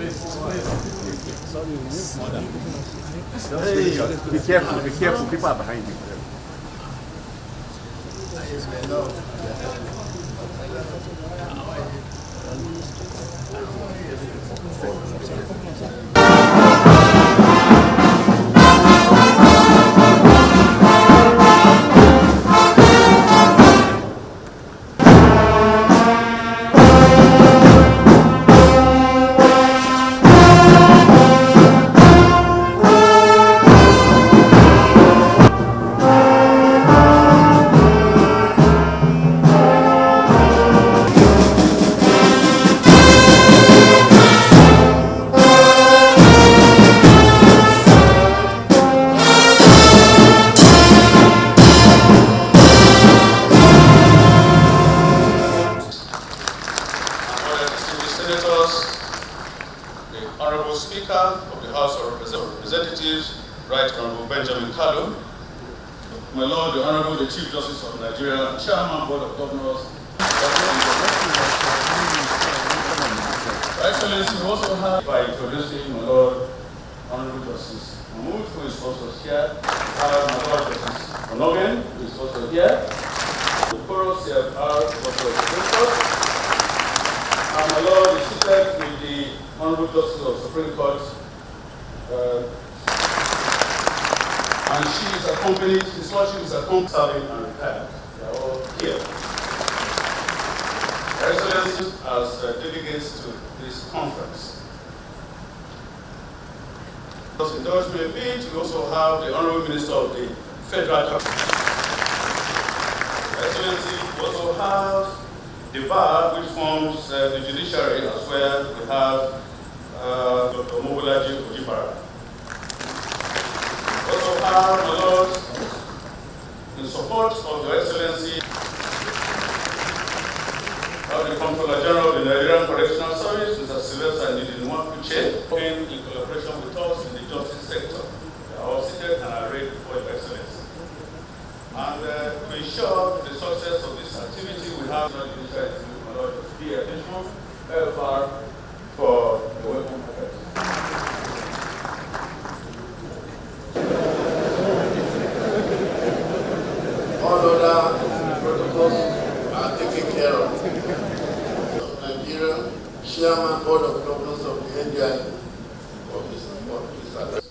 Be careful, people are behind you. Honorable Speaker of the House of Representatives, Right Honorable Benjamin Kalu, my Lord, the Honorable the Chief Justice of Nigeria, Chairman Board of Governors, Your Excellency, we also have by introducing my Lord, Honorable Justice Mahmoud, who is also here, my Lord Justice Onogen, who is also here, the Koro CFR, also the and my Lord is seated with the Honorable Justice of the Supreme Court, and she is accompanied, his Lordship is accompanied, serving and retired. They are all here. Your Excellency, as delegates to this conference. As endorsement page, we also have the Honorable Minister of the Federal Government. Your Excellency, we also have the bar, which forms the judiciary, as well. We have Dr. Mobolaji Ojibara. We also have, my Lord, in support of Your Excellency, the Comptroller General of the Nigerian Correctional Service, Mr. Sylvester Ndidinwakuche, in collaboration with us in the justice sector. They are all seated and are ready for Your Excellency. And to ensure the success of this activity, we have not decided to, my Lord, to be additional LFR for the welcome package. All other protocols are taken care of. Nigeria, Chairman Board of Governors of the NDI for his address.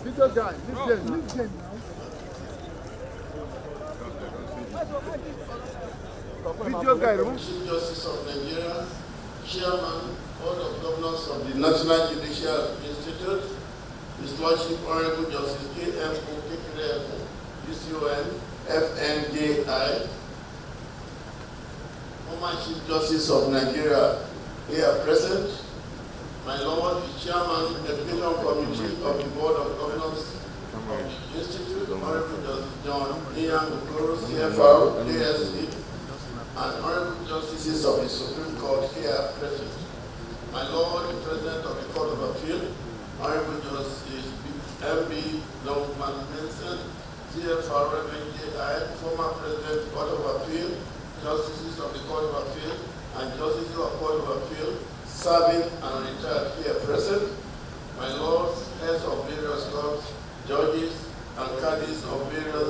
Video guy, listen. Video guy, Chief Justice of Nigeria, Chairman, Board of Governors of the National Judicial Institute, His Lordship Honorable Justice Mgbeke, UCON, FNJI, former Chief Justice of Nigeria, here present, my Lord, the Chairman of the Education Committee of the Board of Governors of the Institute, Honorable Justice John Ian Okoro, CFR, JSC, and Honorable Justices of the Supreme Court here present. My Lord, the President of the Court of Appeal, Honorable Justice M.B. Longman Benson, CFR, FNJI, former President, Court of Appeal, Justices of the Court of Appeal, and Justices of the Court of Appeal, serving and retired here present, my lords, heads of various courts, judges, and caddies of various